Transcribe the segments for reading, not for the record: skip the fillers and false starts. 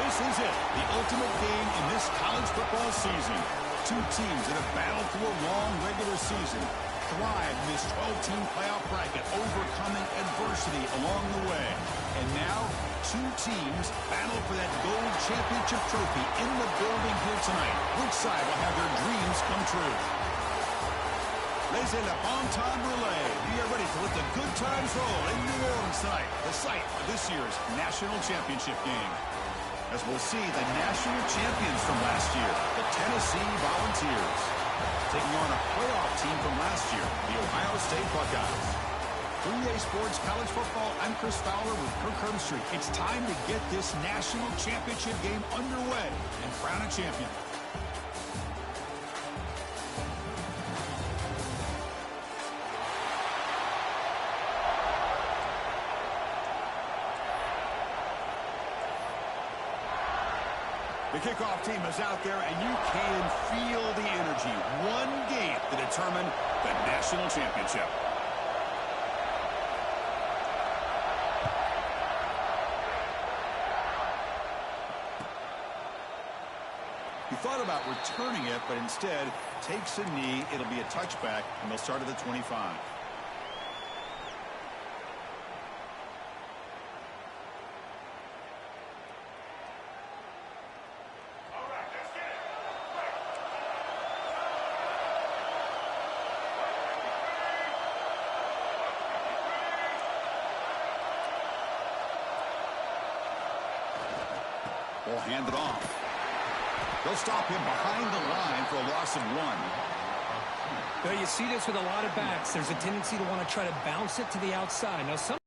This is it, the ultimate game in this college football season. Two teams that have battled through a long regular season, thrived in this 12-team playoff bracket, overcoming adversity along the way. And now, two teams battle for that gold championship trophy in the building here tonight. Which side will have their dreams come true? Laissez le bon temps brûler. We are ready to let the good times roll in New Orleans tonight, the site of this year's national championship game. As we'll see the national champions from last year, the Tennessee Volunteers, taking on a playoff team from last year, the Ohio State Buckeyes. 3A Sports College Football, I'm Chris Fowler with Kirk Herbstreit. It's time to get this national championship game underway and crown a champion. The kickoff team is out there, and you can feel the energy. One game to determine the national championship. He thought about returning it, but instead takes a knee. It'll be a touchback, and they'll start at the 25. Will hand it off. They'll stop him behind the line for a loss of 1. Well, you see this with a lot of backs. There's a tendency to want to try to bounce it to the outside. Now, some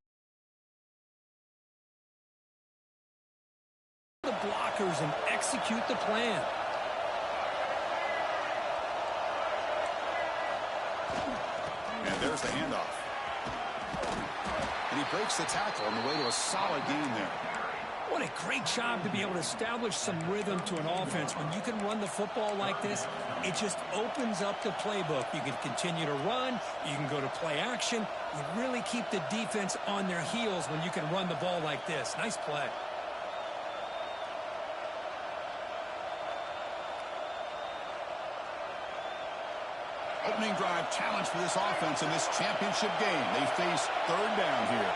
of the blockers and execute the plan. And there's the handoff. And he breaks the tackle on the way to a solid gain there. What a great job to be able to establish some rhythm to an offense. When you can run the football like this, it just opens up the playbook. You can continue to run. You can go to play action. You really keep the defense on their heels when you can run the ball like this. Nice play. Opening drive challenge for this offense in this championship game. They face third down here.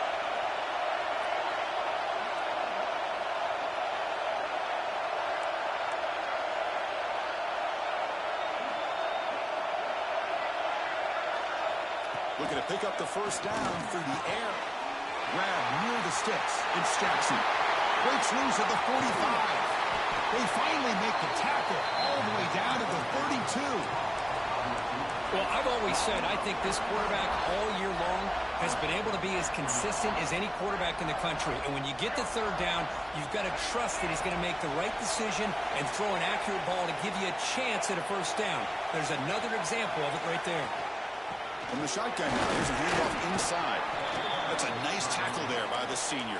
Looking to pick up the first down through the air. Grab near the sticks. It's Jackson. Breaks loose at the 45. They finally make the tackle all the way down to the 32. Well, I've always said I think this quarterback all year long has been able to be as consistent as any quarterback in the country. And when you get the third down, you've got to trust that he's going to make the right decision and throw an accurate ball to give you a chance at a first down. There's another example of it right there. From the shotgun now, there's a handoff inside. That's a nice tackle there by the senior.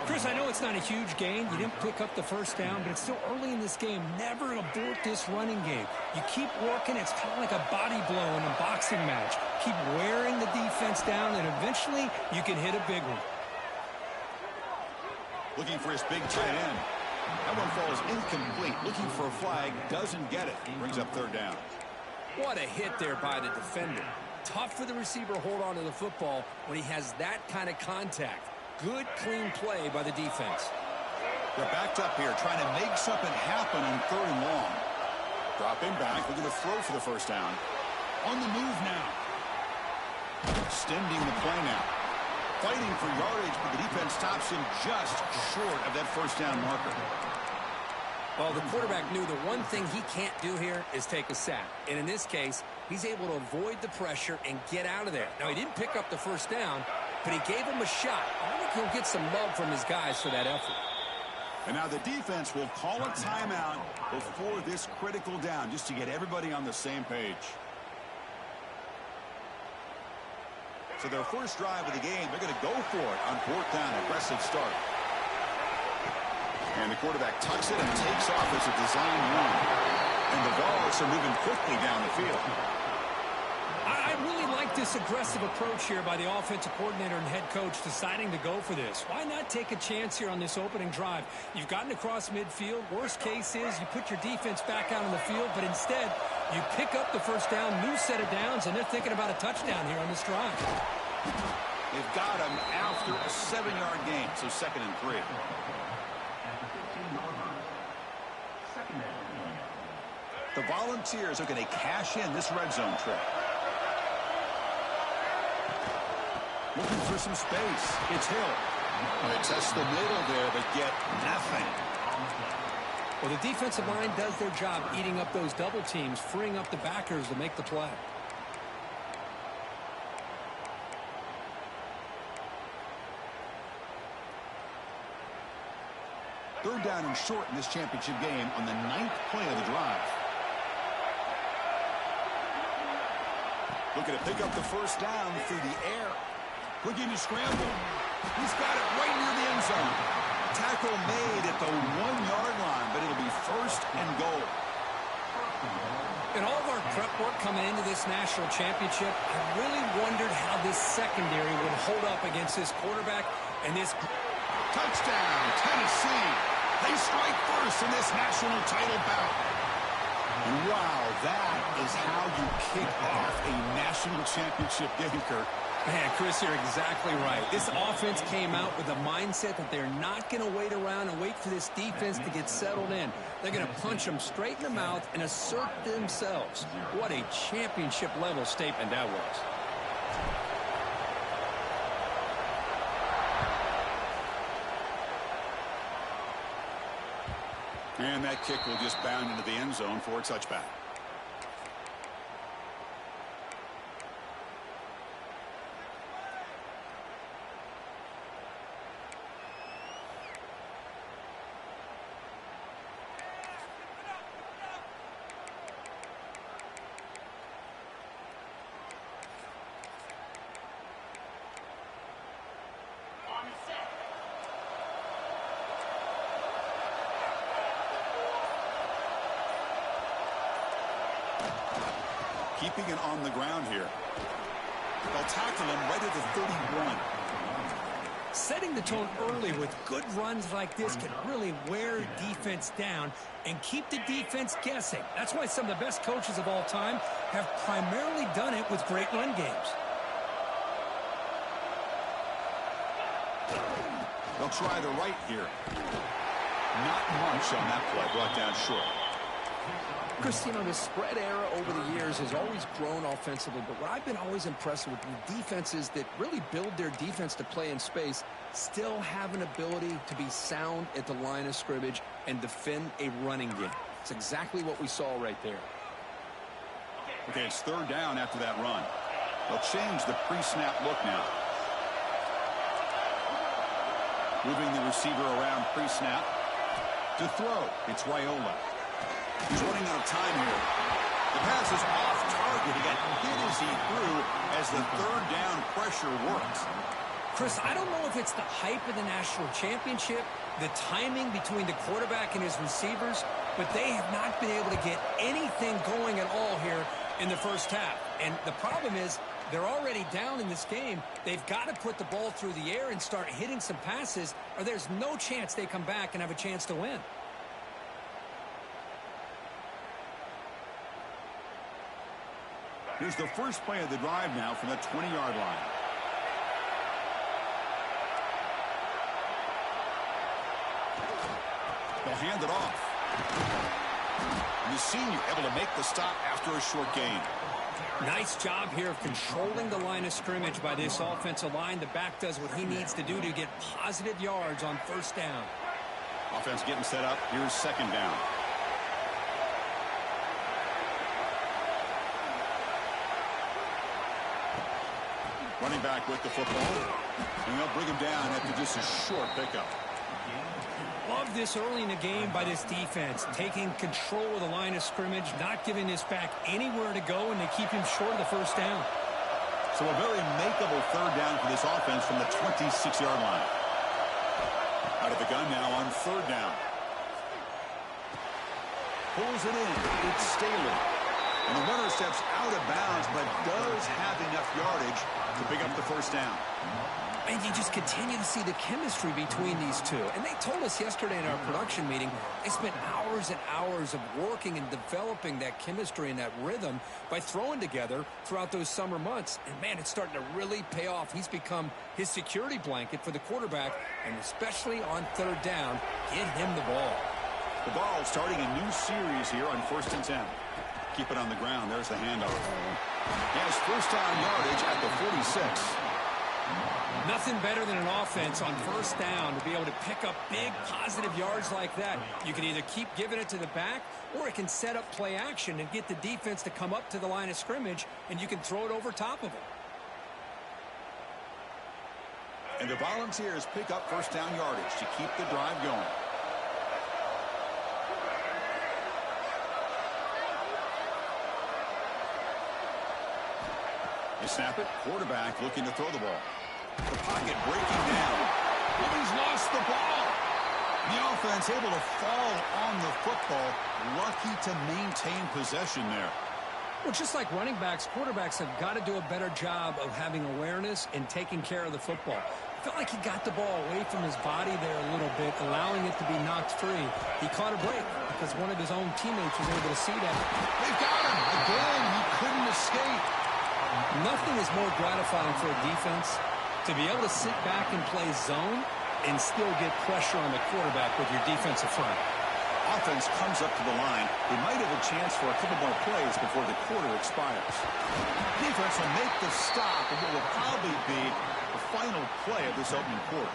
Chris, I know it's not a huge gain. You didn't pick up the first down, but it's still early in this game. Never abort this running game. You keep working. It's kind of like a body blow in a boxing match. Keep wearing the defense down, and eventually you can hit a big one. Looking for his big tight end. That one falls incomplete. Looking for a flag. Doesn't get it. Brings up third down. What a hit there by the defender. Tough for the receiver to hold on to the football when he has that kind of contact. Good, clean play by the defense. They're backed up here, trying to make something happen on third and long. Dropping back, looking to throw for the first down. On the move now. Extending the play now. Fighting for yardage, but the defense stops him just short of that first down marker. Well, the quarterback knew the one thing he can't do here is take a sack. And in this case, he's able to avoid the pressure and get out of there. Now, he didn't pick up the first down, but he gave him a shot. I think he'll get some love from his guys for that effort. And now the defense will call a timeout before this critical down, just to get everybody on the same page. So their first drive of the game, they're going to go for it on fourth down. Aggressive start. And the quarterback tucks it and takes off as a design run. And the Vols are moving quickly down the field. I really like this aggressive approach here by the offensive coordinator and head coach deciding to go for this? Why not take a chance here on this opening drive? You've gotten across midfield. Worst case is you put your defense back out on the field, but instead you pick up the first down, new set of downs, and they're thinking about a touchdown here on this drive. They've got him after a 7-yard gain, so 2nd and 3. The Volunteers are going to cash in this red zone trip. Looking for some space. It's Hill. They test the middle there, but get nothing. Well, the defensive line does their job eating up those double teams, freeing up the backers to make the play. Third down and short in this championship game on the 9th play of the drive. Looking to pick up the first down through the air. Looking to scramble. He's got it right near the end zone. Tackle made at the 1-yard line, but it'll be 1st and goal. In all of our prep work coming into this national championship, I really wondered how this secondary would hold up against this quarterback and this. Touchdown, Tennessee. They strike first in this national title bout. And wow, that is how you kick off a national championship game, Kirk. Man, Chris, you're exactly right. This offense came out with a mindset that they're not going to wait around and wait for this defense to get settled in. They're going to punch them straight in the mouth and assert themselves. What a championship-level statement that was. And that kick will just bound into the end zone for a touchback. Keeping it on the ground here. They'll tackle him right at the 31. Setting the tone early with good runs like this can really wear defense down and keep the defense guessing. That's why some of the best coaches of all time have primarily done it with great run games. They'll try the right here. Not much on that play. Brought down short. Chris, you know, the spread era over the years has always grown offensively, but what I've been always impressed with the defenses that really build their defense to play in space still have an ability to be sound at the line of scrimmage and defend a running game. It's exactly what we saw right there. Okay, it's 3rd down after that run. They'll change the pre-snap look now. Moving the receiver around pre-snap. To throw, it's Raiola. He's running out of time here. The pass is off target. He got hit as he threw as the 3rd down pressure works. Chris, I don't know if it's the hype of the national championship, the timing between the quarterback and his receivers, but they have not been able to get anything going at all here in the first half. And the problem is they're already down in this game. They've got to put the ball through the air and start hitting some passes, or there's no chance they come back and have a chance to win. Here's the first play of the drive now from the 20-yard line. They'll hand it off. And the senior able to make the stop after a short gain. Nice job here of controlling the line of scrimmage by this offensive line. The back does what he needs to do to get positive yards on 1st down. Offense getting set up. Here's 2nd down. Running back with the football. And they'll bring him down after just a short pickup. Love this early in the game by this defense, taking control of the line of scrimmage, not giving this back anywhere to go, and they keep him short of the 1st down. So a very makeable 3rd down for this offense from the 26-yard line. Out of the gun now on 3rd down. Pulls it in. It's Staley. And the runner steps out of bounds, but does have enough yardage to pick up the first down. And you just continue to see the chemistry between these two. And they told us yesterday in our production meeting, they spent hours and hours of working and developing that chemistry and that rhythm by throwing together throughout those summer months. And, man, it's starting to really pay off. He's become his security blanket for the quarterback, and especially on third down, get him the ball. The ball starting a new series here on 1st and 10. Keep it on the ground. There's the handoff. He has first down yardage at the 46. Nothing better than an offense on first down to be able to pick up big positive yards like that. You can either keep giving it to the back, or it can set up play action and get the defense to come up to the line of scrimmage, and you can throw it over top of them. And the Volunteers pick up first down yardage to keep the drive going. They snap it. Quarterback looking to throw the ball. The pocket breaking down. And he's lost the ball. The offense able to fall on the football. Lucky to maintain possession there. Well, just like running backs, quarterbacks have got to do a better job of having awareness and taking care of the football. I felt like he got the ball away from his body there a little bit, allowing it to be knocked free. He caught a break because one of his own teammates was able to see that. They've got him. Again, he couldn't escape. Nothing is more gratifying for a defense to be able to sit back and play zone and still get pressure on the quarterback with your defensive front. Offense comes up to the line. They might have a chance for a couple more plays before the quarter expires. Defense will make the stop, and what will probably be the final play of this opening quarter.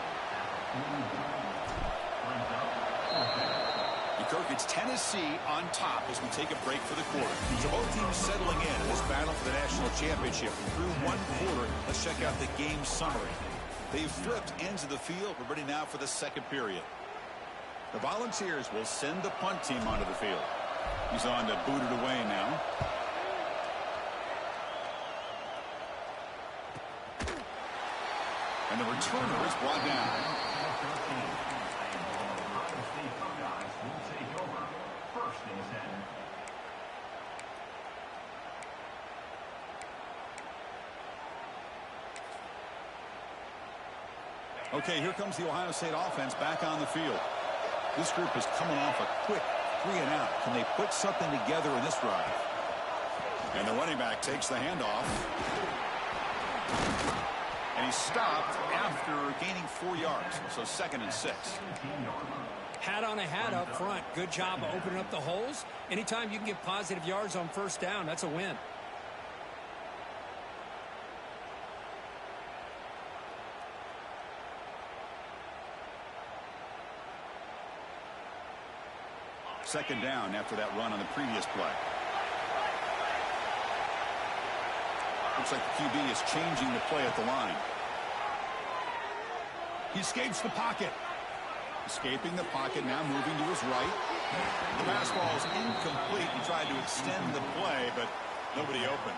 Kirk, it's Tennessee on top as we take a break for the quarter. So both teams settling in this battle for the national championship. Through one quarter, let's check out the game summary. They've flipped ends of the field. We're ready now for the second period. The Volunteers will send the punt team onto the field. He's on to boot it away now. And the returner is brought down. Okay, here comes the Ohio State offense back on the field. This group is coming off a quick 3-and-out. Can they put something together in this drive? And the running back takes the handoff. And he's stopped after gaining 4 yards. So 2nd and 6. Hat on a hat up front. Good job of opening up the holes. Anytime you can get positive yards on first down, that's a win. Second down after that run on the previous play. Looks like the QB is changing the play at the line. He escapes the pocket. Escaping the pocket, now moving to his right. The pass ball is incomplete. He tried to extend the play, but nobody open.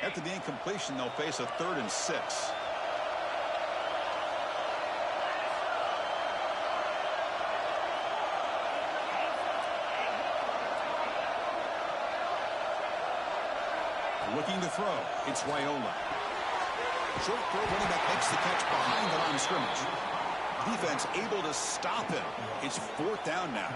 After the incompletion, they'll face a 3rd and 6. Looking to throw. It's Raiola. Short throw, running back makes the catch behind the line of scrimmage. Defense able to stop him. It's 4th down now.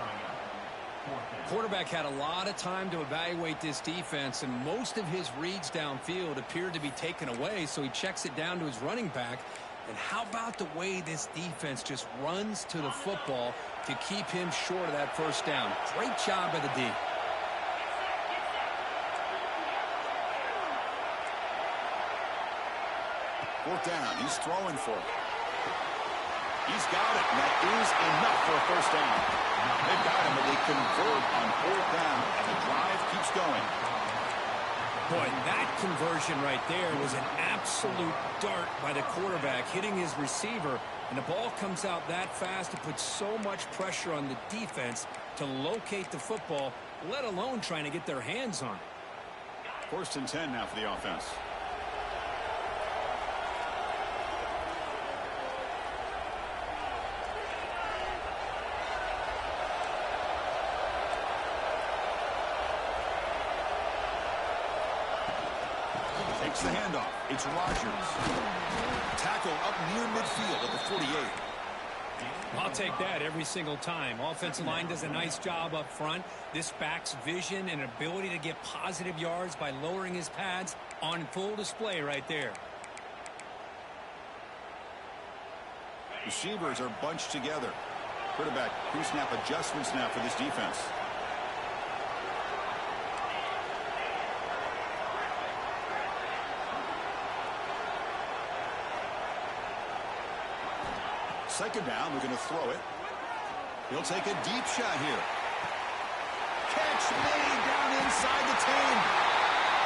Quarterback had a lot of time to evaluate this defense, and most of his reads downfield appeared to be taken away, so he checks it down to his running back. And how about the way this defense just runs to the football to keep him short of that first down? Great job by the D. Fourth down. He's throwing for it. He's got it, and that is enough for a first down. They've got him, but they convert on 4th down, and the drive keeps going. Boy, that conversion right there was an absolute dart by the quarterback, hitting his receiver, and the ball comes out that fast to put so much pressure on the defense to locate the football, let alone trying to get their hands on it. 1st and 10 now for the offense. takes the handoff. It's Rodgers. Tackle up near midfield at the 48. I'll take that every single time. Offensive line does a nice job up front. This back's vision and ability to get positive yards by lowering his pads on full display right there. Receivers are bunched together. Quarterback pre-snap adjustments now for this defense. Second down, we're going to throw it. He'll take a deep shot here. Catch made down inside the 10.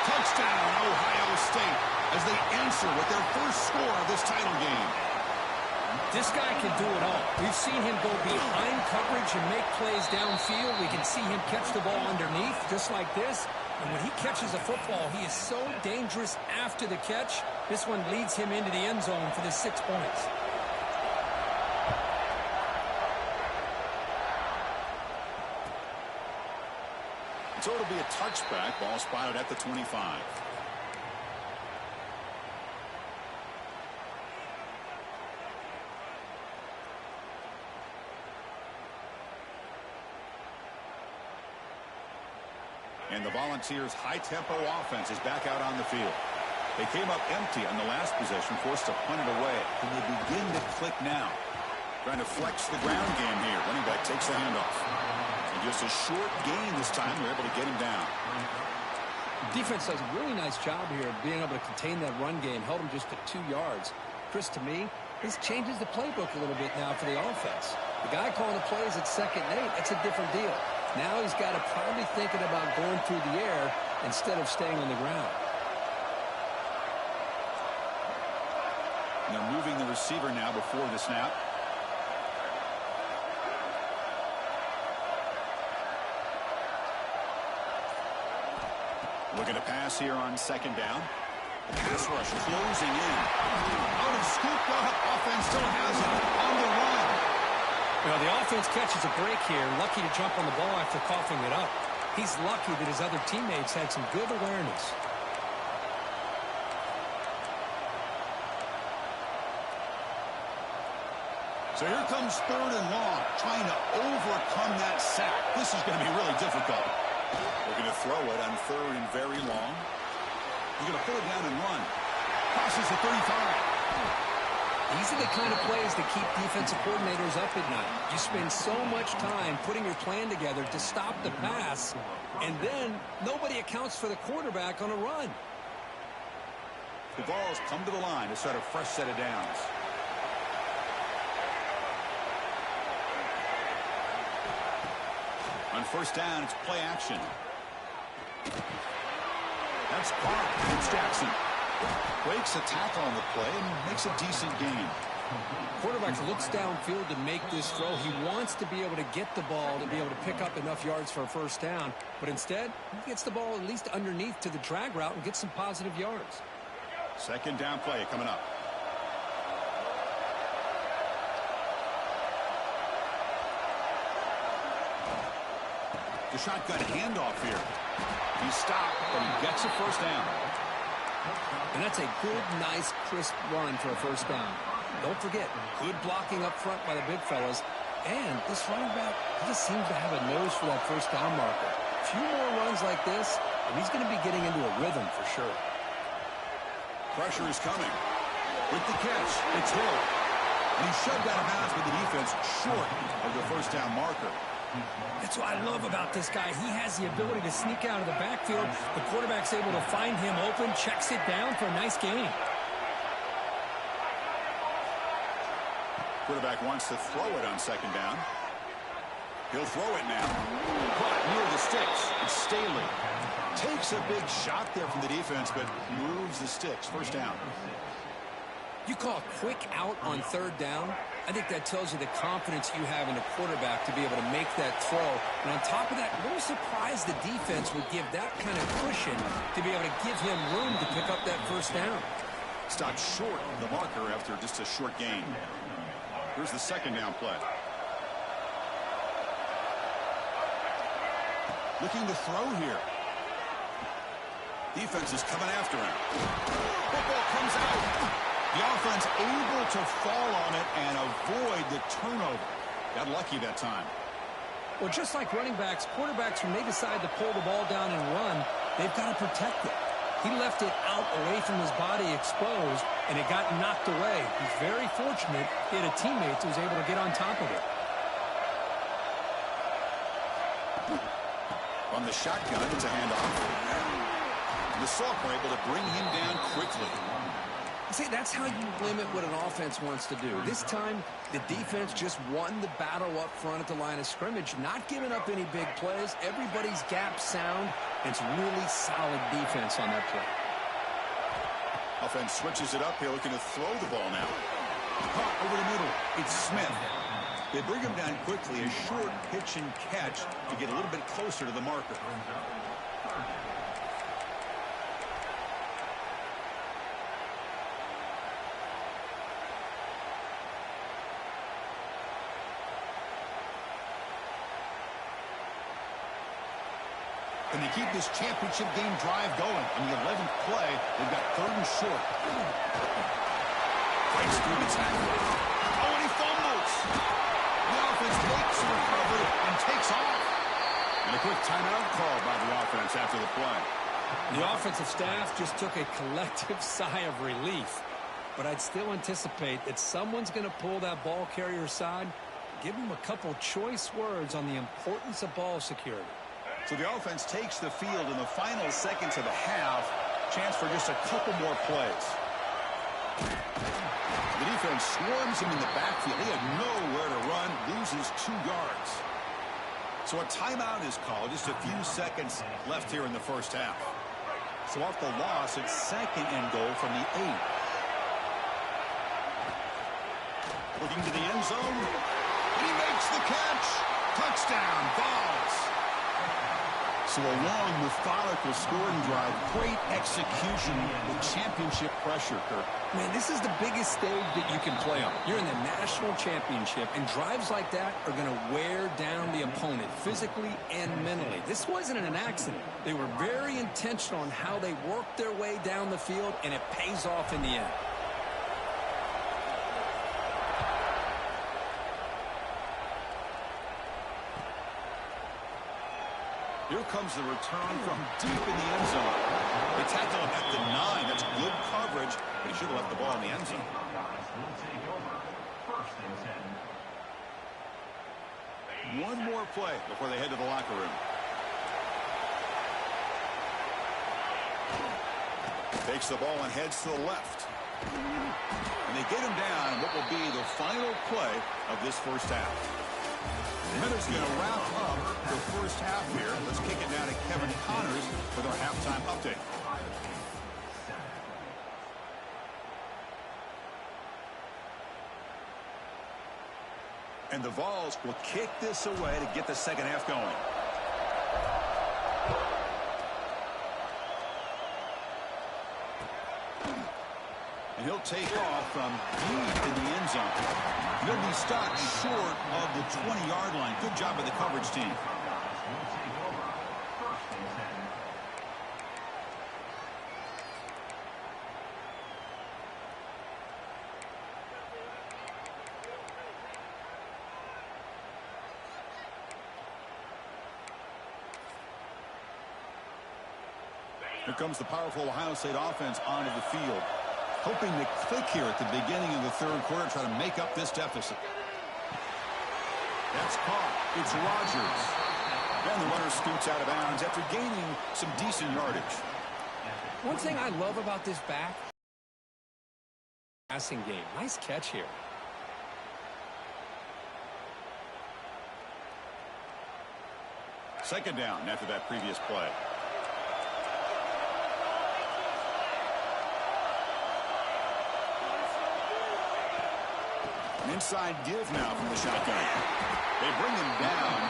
Touchdown, Ohio State, as they answer with their first score of this title game. This guy can do it all. We've seen him go behind coverage and make plays downfield. We can see him catch the ball underneath, just like this. And when he catches a football, he is so dangerous after the catch. This one leads him into the end zone for the 6 points. So it'll be a touchback. Ball spotted at the 25. And the Volunteers' high-tempo offense is back out on the field. They came up empty on the last possession, forced to punt it away. And they begin to click now. Trying to flex the ground game here. Running back takes the handoff. And just a short gain this time. They're able to get him down. Defense does a really nice job here of being able to contain that run game. Held him just at 2 yards. Chris, to me, this changes the playbook a little bit now for the offense. The guy calling the plays at 2nd and 8, that's a different deal. Now he's got to probably thinking about going through the air instead of staying on the ground. And they're moving the receiver now before the snap. Looking to pass here on 2nd down. Pass rush closing in. Out of scoop, offense still has it on the run. Well, the offense catches a break here. Lucky to jump on the ball after coughing it up. He's lucky that his other teammates had some good awareness. So here comes 3rd and long, trying to overcome that sack. This is going to be really difficult. They're going to throw it on 3rd and very long. He's going to put it down and run. Crosses the 35. These are the kind of plays that keep defensive coordinators up at night. You spend so much time putting your plan together to stop the pass, and then nobody accounts for the quarterback on a run. The ball's come to the line to start a fresh set of downs. On 1st down, it's play action. That's Park. It's Jackson. Breaks a tackle on the play and makes a decent gain. Quarterback looks downfield to make this throw. He wants to be able to get the ball to be able to pick up enough yards for a 1st down. But instead, he gets the ball at least underneath to the drag route and gets some positive yards. 2nd down play coming up. The shotgun handoff here. He stopped, but he gets a 1st down. And that's a good, nice, crisp run for a 1st down. Don't forget, good blocking up front by the big fellas. And this running back, he just seems to have a nose for that 1st down marker. A few more runs like this, and he's going to be getting into a rhythm for sure. Pressure is coming. With the catch, it's Hill. And he's shoved out of bounds with the defense short of the 1st down marker. That's what I love about this guy. He has the ability to sneak out of the backfield. The quarterback's able to find him open, checks it down for a nice gain. Quarterback wants to throw it on 2nd down. He'll throw it now. Caught near the sticks. It's Staley. Takes a big shot there from the defense, but moves the sticks. 1st down. You call a quick out on 3rd down. I think that tells you the confidence you have in a quarterback to be able to make that throw. And on top of that, a little surprised the defense would give that kind of cushion to be able to give him room to pick up that 1st down. Stopped short of the marker after just a short gain. Here's the 2nd down play. Looking to throw here. Defense is coming after him. Football comes out. The offense able to fall on it and avoid the turnover. Got lucky that time. Well, just like running backs, quarterbacks, when they decide to pull the ball down and run, they've got to protect it. He left it out away from his body exposed, and it got knocked away. He's very fortunate he had a teammate who was able to get on top of it. On the shotgun, it's a handoff. And the Salk were able to bring him down quickly. See, that's how you limit what an offense wants to do. This time, the defense just won the battle up front at the line of scrimmage, not giving up any big plays. Everybody's gap sound. It's really solid defense on that play. Offense switches it up here, looking to throw the ball now. Caught over the middle. It's Smith. They bring him down quickly, a short pitch and catch to get a little bit closer to the marker. Can they keep this championship game drive going? On the 11th play, they've got 3rd and short. Breaks through the tackle. Oh, and he fumbles. The offense makes the recovery and takes off. And a quick timeout call by the offense after the play. The offensive staff just took a collective sigh of relief. But I'd still anticipate that someone's going to pull that ball carrier aside, give him a couple choice words on the importance of ball security. So the offense takes the field in the final seconds of the half. Chance for just a couple more plays. The defense swarms him in the backfield. He had nowhere to run, loses 2 yards. So a timeout is called. Just a few seconds left here in the first half. So off the loss, it's 2nd and goal from the 8. Looking to the end zone. And he makes the catch. Touchdown, Vols. So a long, methodical scoring drive. Great execution with championship pressure, Kirk. Man, this is the biggest stage that you can play on. You're in the national championship, and drives like that are going to wear down the opponent physically and mentally. This wasn't an accident. They were very intentional on how they worked their way down the field, and it pays off in the end. Here comes the return from deep in the end zone. They tackle him at the 9. That's good coverage. They should have left the ball in the end zone. One more play before they head to the locker room. Takes the ball and heads to the left. And they get him down in what will be the final play of this first half. Minutes going to wrap up the first half here. Let's kick it now to Kevin Connors with our halftime update. And the Vols will kick this away to get the second half going. And he'll take off from deep in the end zone. He'll be stopped short of the 20-yard line. Good job by the coverage team. Here comes the powerful Ohio State offense onto the field. Hoping to click here at the beginning of the 3rd quarter, try to make up this deficit. That's caught. It's Rodgers. And the runner scoots out of bounds after gaining some decent yardage. One thing I love about this back, passing game. Nice catch here. Second down after that previous play. An inside give now from the shotgun. They bring him down.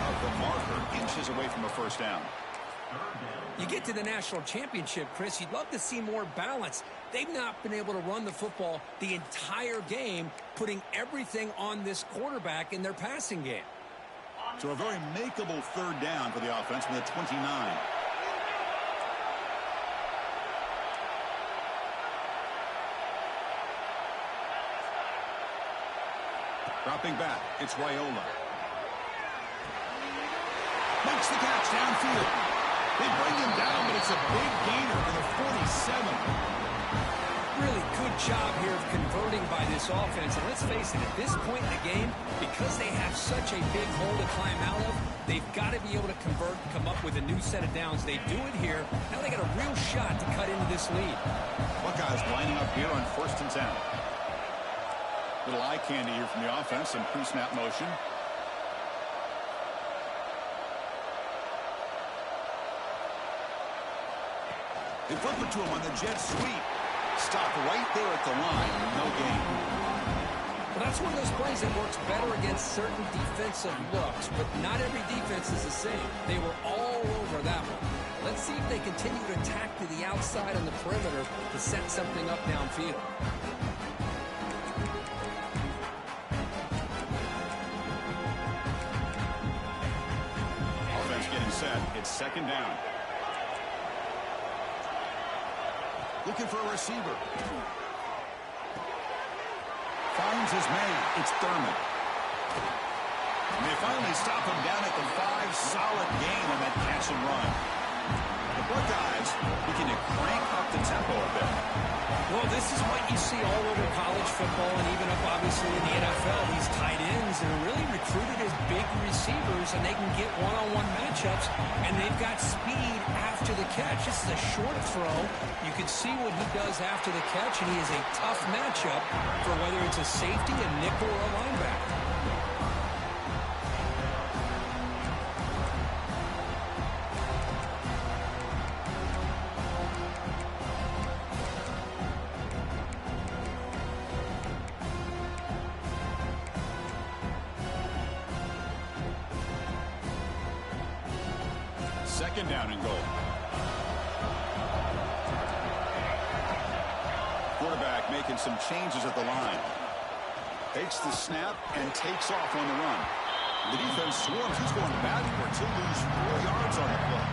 Of the marker, inches inches away from a first down. You get to the national championship, Chris, you'd love to see more balance. They've not been able to run the football the entire game, putting everything on this quarterback in their passing game. So a very makeable third down for the offense from the 29. Dropping back, it's Raiola. Makes the catch downfield. They bring him down, but it's a big gainer for the 47. Really good job here of converting by this offense. And let's face it, at this point in the game, because they have such a big hole to climb out of, they've got to be able to convert and come up with a new set of downs. They do it here. Now they got a real shot to cut into this lead. Buckeyes lining up here on 1st and 10. Little eye candy here from the offense, some pre-snap motion. They flip it to him on the jet sweep. Stop right there at the line. No gain. Well, that's one of those plays that works better against certain defensive looks, but not every defense is the same. They were all over that one. Let's see if they continue to attack to the outside on the perimeter to set something up downfield. Offense getting set. It's 2nd down. Looking for a receiver. Finds his man. It's Thurman. And they finally stop him down at the 5. Solid gain on that catch and run. The Buckeyes looking to crank up the tempo a bit. Well, this is what you see all over college football and even up, obviously, in the NFL. These tight ends are really recruited as big receivers, and they can get one-on-one matchups, and they've got speed after the catch. This is a short throw. You can see what he does after the catch, and he is a tough matchup for whether it's a safety, a nickel, or a linebacker. Second down and goal. Quarterback making some changes at the line. Takes the snap and takes off on the run. The defense swarms. He's going backwards. He'll lose 4 yards on the play.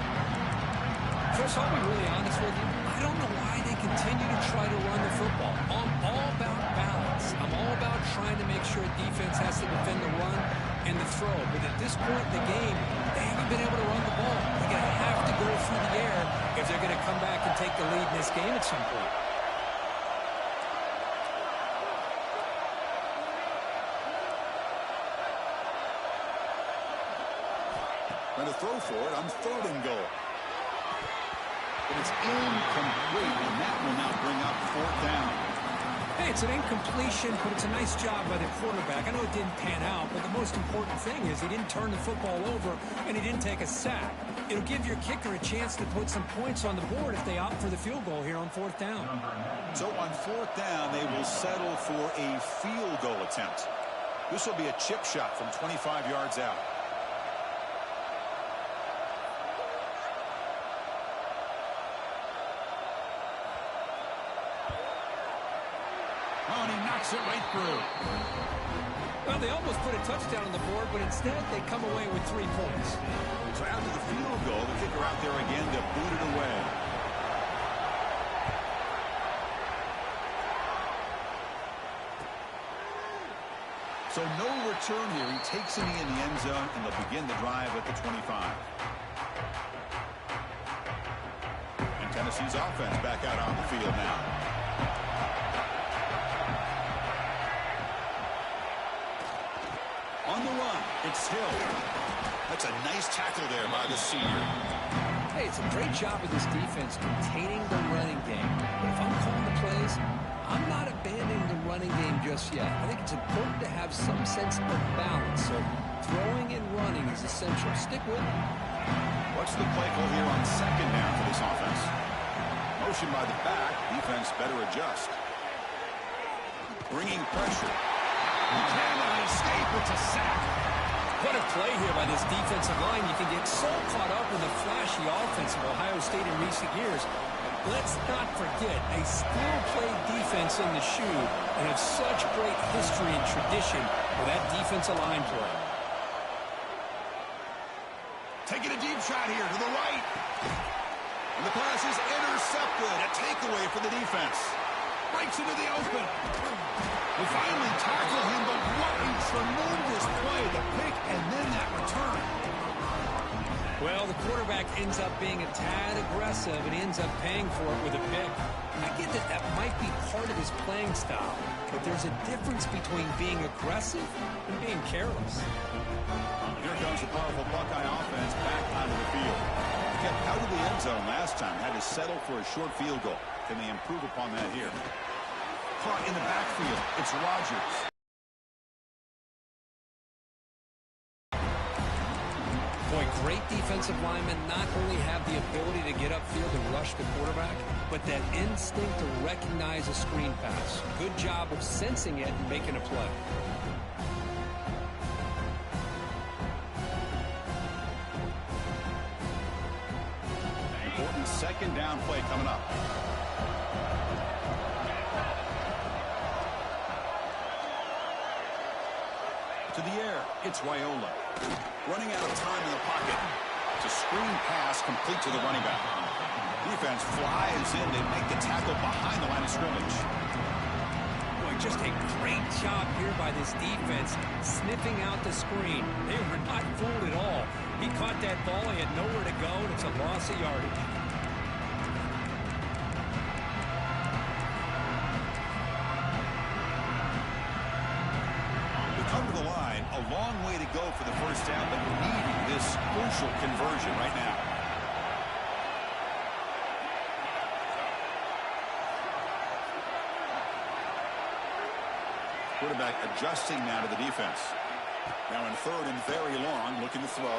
Chris, I'll be really honest with you. I don't know why they continue to try to run the football. I'm all about balance. I'm all about trying to make sure defense has to defend the run and the throw. But at this point in the game, they haven't been able to run the ball. They're going to have to go through the air if they're going to come back and take the lead in this game at some point. Going to throw for it on 3rd and goal. But it's incomplete, and that will now bring up 4th down. Hey, it's an incompletion, but it's a nice job by the quarterback. I know it didn't pan out, but the most important thing is he didn't turn the football over, and he didn't take a sack. It'll give your kicker a chance to put some points on the board if they opt for the field goal here on 4th down. So on 4th down, they will settle for a field goal attempt. This will be a chip shot from 25 yards out. Oh, and he knocks it right through. Well, they almost put a touchdown on the board, but instead they come away with 3 points. So after the field goal, the kicker out there again to boot it away. So no return here. He takes it in the end zone, and they'll begin the drive at the 25. And Tennessee's offense back out on the field now. On the run, it's Hill. That's a nice tackle there by the senior. Hey, it's a great job of this defense containing the running game. But if I'm calling the plays, I'm not abandoning the running game just yet. I think it's important to have some sense of balance. So throwing and running is essential. Stick with it. What's the play call here on 2nd down for this offense? Motion by the back. Defense better adjust. Bringing pressure. He cannot escape. It's a sack. What a play here by this defensive line. You can get so caught up in the flashy offense of Ohio State in recent years. Let's not forget, they still play defense in the shoe and have such great history and tradition with that defensive line play. Taking a deep shot here to the right. And the pass is intercepted. A takeaway for the defense. Breaks into the open. They finally tackle him, but what a tremendous play. The pick and then that return. Well, the quarterback ends up being a tad aggressive and he ends up paying for it with a pick. I get that that might be part of his playing style, but there's a difference between being aggressive and being careless. Here comes the powerful Buckeye offense back onto the field. Kept out of the end zone last time, had to settle for a short field goal. Can they improve upon that here? Caught in the backfield, it's Rodgers. Boy, great defensive linemen not only have the ability to get upfield and rush the quarterback, but that instinct to recognize a screen pass. Good job of sensing it and making a play. Important second down play coming up. To the air, it's Raiola. Running out of time in the pocket. It's a screen pass complete to the running back. Defense flies in. They make the tackle behind the line of scrimmage. Boy, just a great job here by this defense, sniffing out the screen. They were not fooled at all. He caught that ball. He had nowhere to go, and it's a loss of yardage. Come to the line, a long way to go for the first down, but needing this crucial conversion right now. Quarterback adjusting now to the defense. Now in third and very long, looking to throw.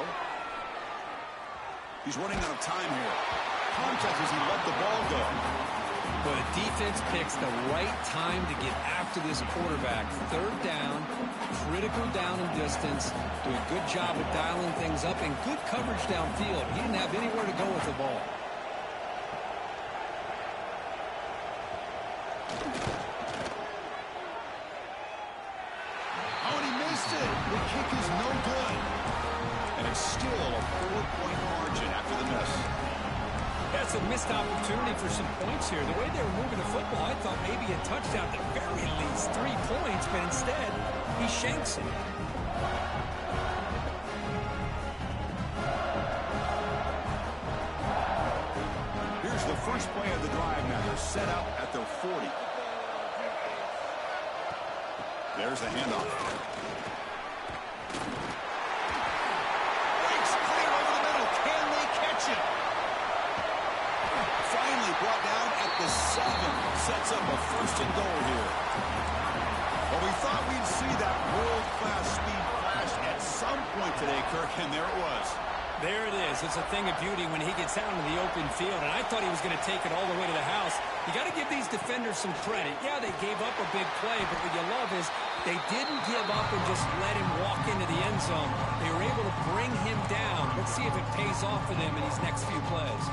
He's running out of time here. Contact as he let the ball go. But the defense picks the right time to get after this quarterback. Third down, critical down and distance. Do a good job of dialing things up and good coverage downfield. He didn't have anywhere to go with the ball. Oh, and he missed it. The kick is no good. And it's still a 4-point margin after the miss. That's a missed opportunity for some points here. The way they were moving the football, I thought maybe a touchdown, at the very least 3 points, but instead, he shanks it. Here's the first play of the drive now. They're set up at their 40. There's the handoff. Breaks clear over the middle. Can they catch it? Finally brought down at the 7. Sets up a first and goal here. Well, we thought we'd see that world-class speed flash at some point today, Kirk, and there it was. There it is. It's a thing of beauty when he gets out into the open field, and I thought he was going to take it all the way to the house. You got to give these defenders some credit. Yeah, they gave up a big play, but what you love is they didn't give up and just let him walk into the end zone. They were able to bring him down. Let's see if it pays off for them in these next few plays.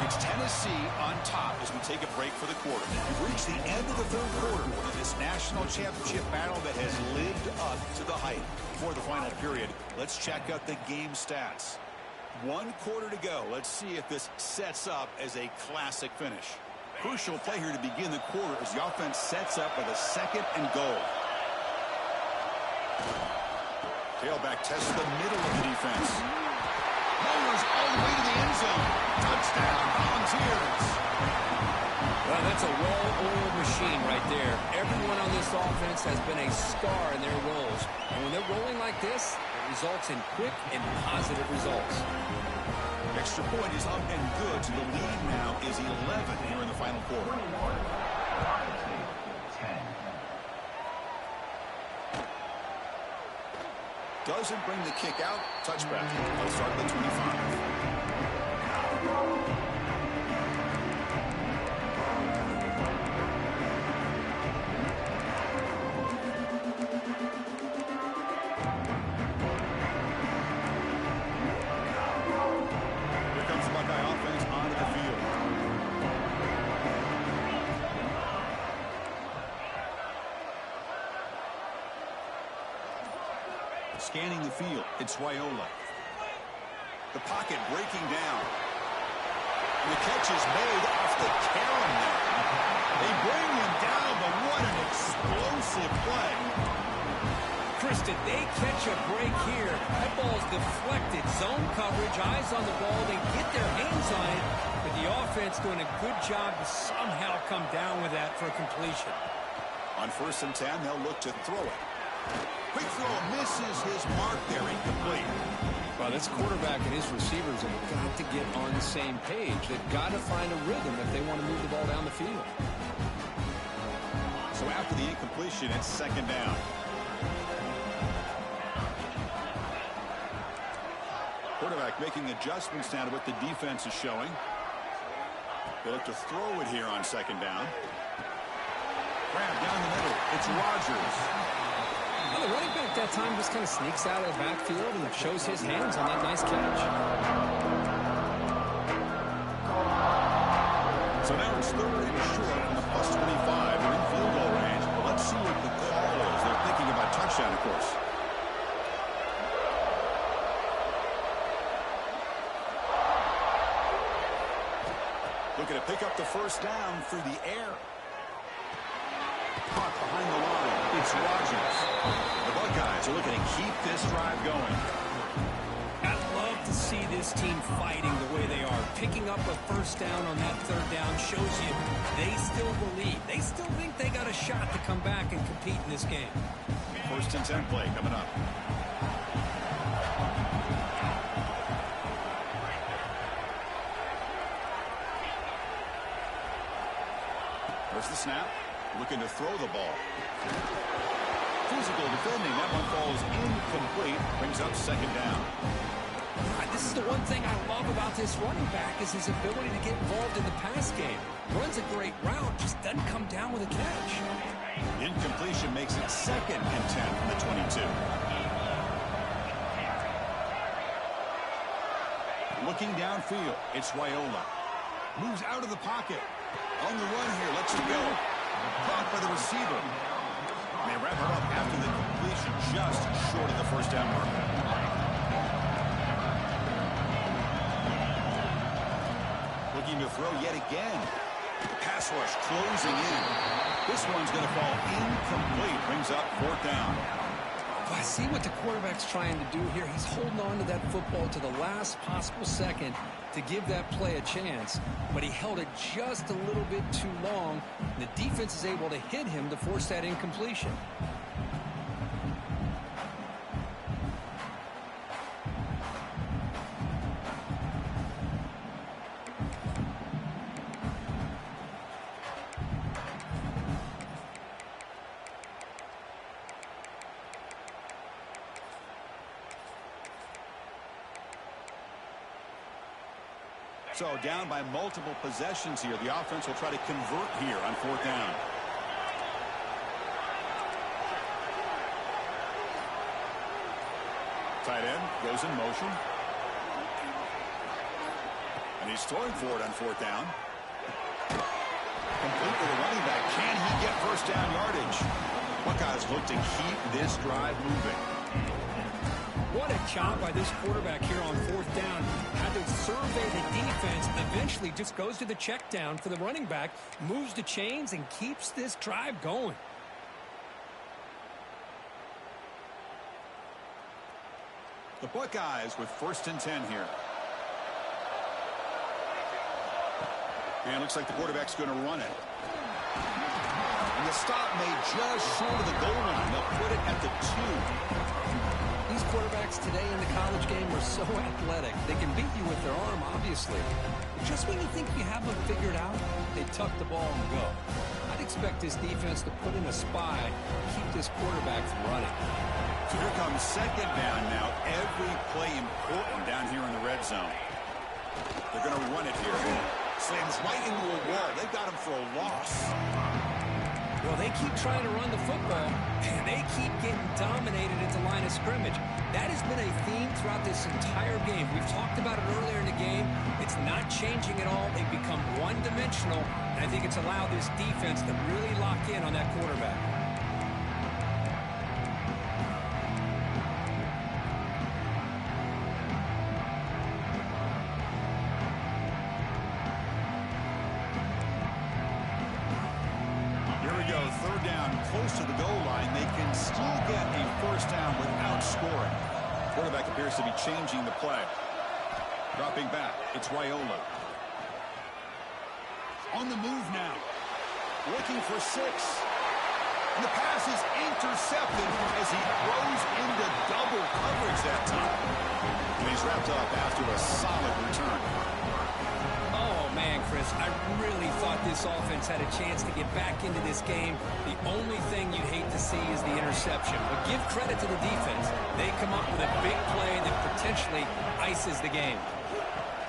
It's Tennessee on top as we take a break for the quarter. We've reached the end of the third quarter of this national championship battle that has lived up to the hype. Before the final period, let's check out the game stats. 1 quarter to go. Let's see if this sets up as a classic finish. Crucial play here to begin the quarter as the offense sets up with a 2nd and goal. Tailback tests the middle of the defense. Homers all the way to the end zone. Touchdown, Volunteers. Well, that's a well-oiled machine right there. Everyone on this offense has been a star in their roles. And when they're rolling like this, it results in quick and positive results. Extra point is up and good. So the lead now is 11 here in the final quarter. Doesn't bring the kick out. Touchback. They'll start at the 25. Scanning the field, it's Raiola. The pocket breaking down. And the catch is made off the carom there. They bring him down, but what an explosive play. Chris, did they catch a break here? That ball's deflected. Zone coverage, eyes on the ball. They get their hands on it, but the offense doing a good job to somehow come down with that for a completion. On 1st and 10, they'll look to throw it. Quick throw misses his mark there, incomplete. Well, this quarterback and his receivers have got to get on the same page. They've got to find a rhythm if they want to move the ball down the field. So after the incompletion, it's 2nd down. Quarterback making adjustments now to what the defense is showing. They look to throw it here on 2nd down. Grab down the middle. It's Rodgers. Well, the running back that time just kind of sneaks out of the backfield and shows his hands on that nice catch. So now it's 3rd and short from the +25. They're in field goal range. But let's see what the call is. They're thinking about touchdown, of course. Looking to pick up the 1st down through the air. Caught behind the line. It's Rodgers. The Buckeyes are looking to keep this drive going. I'd love to see this team fighting the way they are. Picking up a 1st down on that 3rd down shows you they still believe. They still think they got a shot to come back and compete in this game. 1st and 10 play coming up. There's the snap. Looking to throw the ball. Physical defending. That one falls incomplete. Brings up 2nd down. This is the one thing I love about this running back is his ability to get involved in the pass game. Runs a great route, just doesn't come down with a catch. Incompletion makes it 2nd and 10 from the 22. Looking downfield, it's Raiola. Moves out of the pocket. On the run here, lets it go. Caught by the receiver. They wrap it up after the completion, just short of the 1st down mark. Looking to throw yet again. The pass rush closing in. This one's going to fall incomplete. Brings up 4th down. I see what the quarterback's trying to do here. He's holding on to that football to the last possible second to give that play a chance, but he held it just a little bit too long. The defense is able to hit him to force that incompletion. So down by multiple possessions here. The offense will try to convert here on 4th down. Tight end goes in motion. And he's throwing for it on 4th down. Complete with the running back. Can he get 1st down yardage? Buckeyes look to keep this drive moving. What a job by this quarterback here on 4th down. Had to survey the defense, eventually just goes to the check down for the running back, moves the chains, and keeps this drive going. The Buckeyes with 1st and 10 here. And it looks like the quarterback's going to run it. And the stop made just short of the goal line. They'll put it at the 2. These quarterbacks today in the college game are so athletic. They can beat you with their arm, obviously. But just when you think you have them figured out, they tuck the ball and go. I'd expect this defense to put in a spy and keep this quarterback from running. So here comes 2nd down now. Every play important down here in the red zone. They're going to run it here. Slams right into a wall. They've got him for a loss. Well, they keep trying to run the football, and they keep getting dominated at the line of scrimmage. That has been a theme throughout this entire game. We've talked about it earlier in the game. It's not changing at all. They've become one-dimensional, and I think it's allowed this defense to really lock in on that quarterback. close to the goal line, they can still get a first down without scoring. Quarterback appears to be changing the play. Dropping back, it's Raiola. On the move now. Looking for 6. And the pass is intercepted as he throws into double coverage that time. And he's wrapped up after a solid return. Oh, man, Chris, I really thought this offense had a chance to get back into this game. The only thing you'd hate to see is the interception. But give credit to the defense. They come up with a big play that potentially ices the game.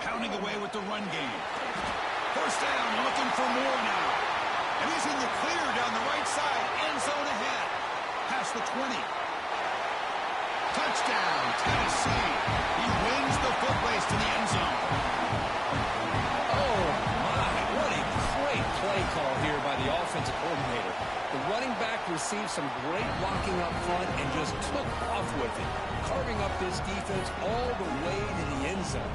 Pounding away with the run game. First down, looking for more now. And he's in the clear down the right side. End zone ahead. Past the 20. Touchdown, Tennessee. He wins the foot race to the end zone. Oh, my. What a great play call here by the offensive coordinator. The running back received some great blocking up front and just took off with it, carving up this defense all the way to the end zone.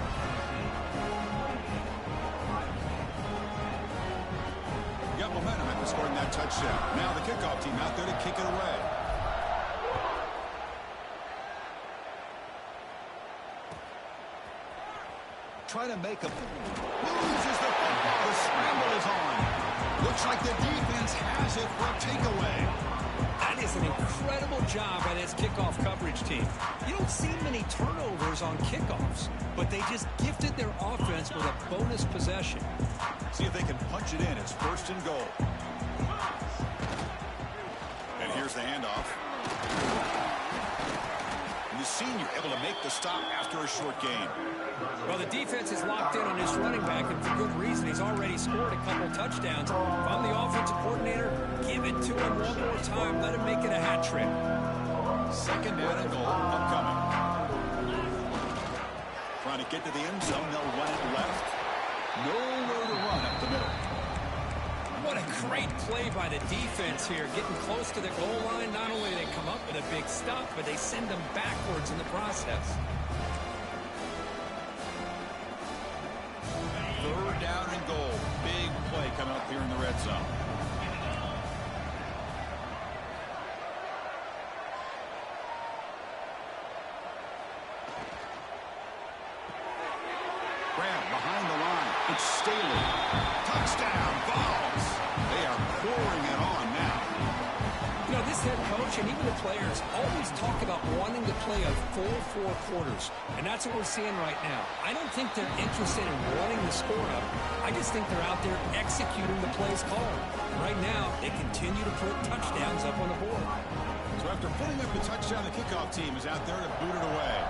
Got momentum after scoring that touchdown. Now the kickoff team out there to kick it away. Trying to make a loses the football. The scramble is on. Looks like the defense has it for a takeaway. That is an incredible job by this kickoff coverage team. You don't see many turnovers on kickoffs, but they just gifted their offense with a bonus possession. See if they can punch it in. It's first and goal. And here's the handoff. And the senior able to make the stop after a short gain. Well, the defense is locked in on this running back, and for good reason. He's already scored a couple touchdowns. If I'm the offensive coordinator, give it to him one more time. Let him make it a hat trick. Second down and goal upcoming. Trying to get to the end zone. They'll run it left. Nowhere to run up the middle. What a great play by the defense here. Getting close to the goal line. Not only do they come up with a big stop, but they send them backwards in the process. Third down and goal. Big play coming up here in the red zone. Grab behind the line. It's Staley. Touchdown, Vols. They are pouring it on now. You know, this head coach and even the players always talk about wanting to play a full 4 quarters, and that's what we're seeing right now. I don't think they're interested in running the score up. I just think they're out there executing the plays called. Right now, they continue to put touchdowns up on the board. So after putting up the touchdown, the kickoff team is out there to boot it away.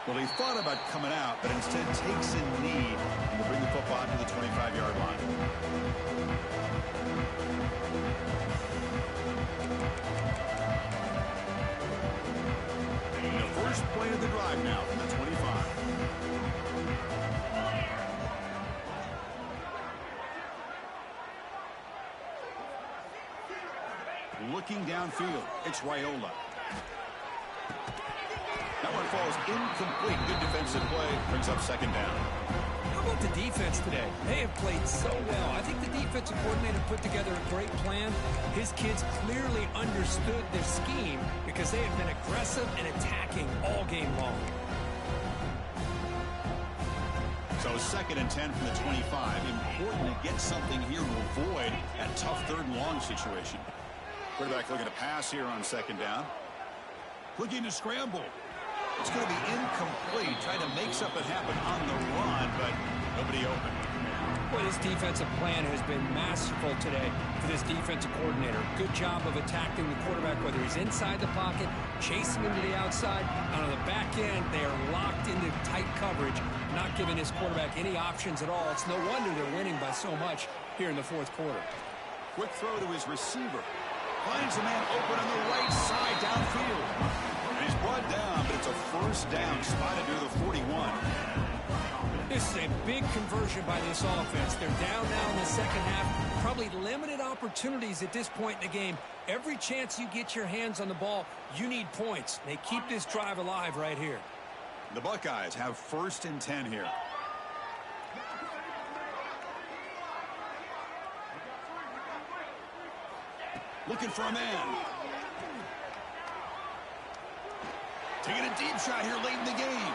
Well, he thought about coming out, but instead takes a knee and will bring the football to the 25-yard line. And the first play of the drive now from the 25. Looking downfield, it's Raiola. That one falls incomplete. Good defensive play. Brings up second down. How about the defense today? They have played so well. I think the defensive coordinator put together a great plan. His kids clearly understood their scheme because they have been aggressive and attacking all game long. So second and 10 from the 25. Important to get something here to avoid that tough third and long situation. Quarterback looking to pass here on second down. Looking to scramble. It's going to be incomplete. Trying to make something happen on the run, but nobody open. Well, this defensive plan has been masterful today for this defensive coordinator. Good job of attacking the quarterback, whether he's inside the pocket, chasing him to the outside. And on the back end, they are locked into tight coverage, not giving his quarterback any options at all. It's no wonder they're winning by so much here in the fourth quarter. Quick throw to his receiver. Finds a man open on the right side downfield. And he's brought down, but it's a first down spotted near the 41. This is a big conversion by this offense. They're down now in the second half. Probably limited opportunities at this point in the game. Every chance you get your hands on the ball, you need points. They keep this drive alive right here. The Buckeyes have first and 10 here. Looking for a man. Taking a deep shot here late in the game.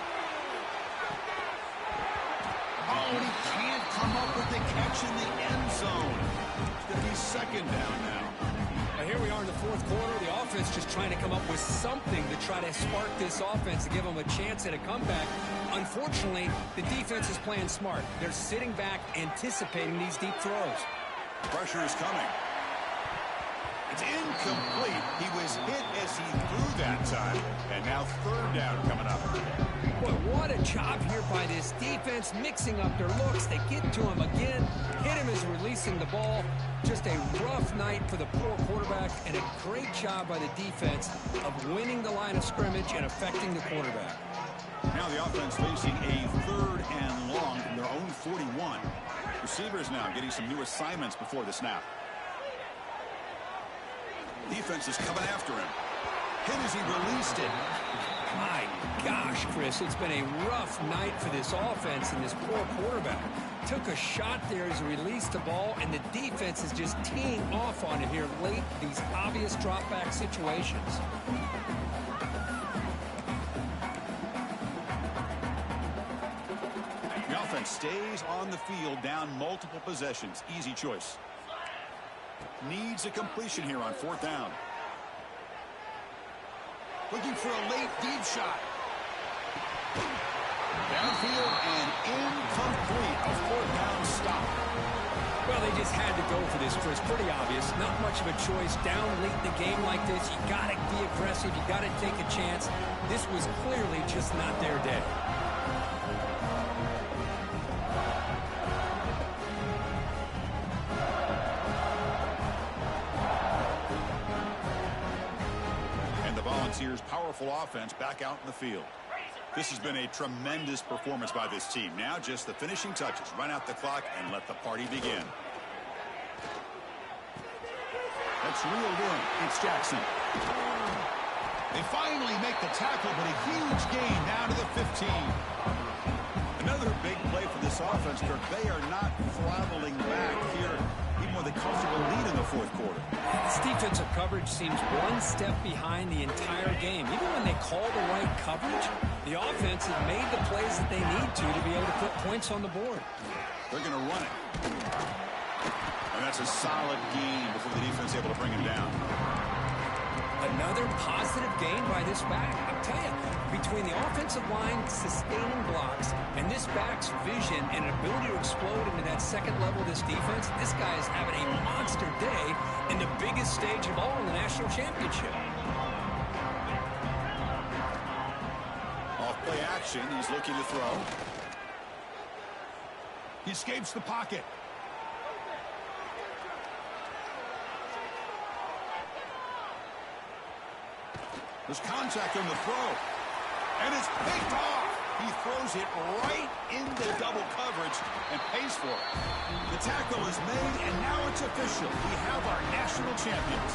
Oh, and he can't come up with the catch in the end zone. It's going to be second down now. Here we are in the fourth quarter. The offense just trying to come up with something to try to spark this offense to give them a chance at a comeback. Unfortunately, the defense is playing smart. They're sitting back, anticipating these deep throws. Pressure is coming. It's incomplete. He was hit as he threw that time. And now third down coming up. Boy, what a job here by this defense, mixing up their looks. They get to him again, hit him as releasing the ball. Just a rough night for the poor quarterback, and a great job by the defense of winning the line of scrimmage and affecting the quarterback. Now the offense facing a third and long from their own 41. Receivers now getting some new assignments before the snap. Defense is coming after him. Hit as he released it. My gosh, Chris, it's been a rough night for this offense and this poor quarterback. Took a shot there as he released the ball, and the defense is just teeing off on it here late, these obvious drop-back situations. The offense stays on the field down multiple possessions. Easy choice. Needs a completion here on fourth down. Looking for a late deep shot. Downfield and incomplete. A fourth down stop. Well, they just had to go for this, Chris. Pretty obvious. Not much of a choice. Down late in the game like this, you got to be aggressive. You got to take a chance. This was clearly just not their day. Volunteers' powerful offense back out in the field. This has been a tremendous performance by this team. Now just the finishing touches. Run out the clock and let the party begin. That's reeled in. It's Jackson. They finally make the tackle, but a huge gain down to the 15. Another big play for this offense, Kirk. They are not throttling back here, even with a comfortable lead in the fourth quarter. This defensive coverage seems one step behind the entire game. Even when they call the right coverage, the offense has made the plays that they need to be able to put points on the board. They're going to run it. And that's a solid gain before the defense is able to bring him down. Another positive gain by this back. I'll tell you, between the offensive line sustaining blocks and this back's vision and ability to explode into that second level of this defense, this guy is having a monster day in the biggest stage of all in the national championship. Off play action, he's looking to throw. He escapes the pocket. There's contact on the throw. And it's picked off. He throws it right into double coverage and pays for it. The tackle is made, and now it's official. We have our national champions.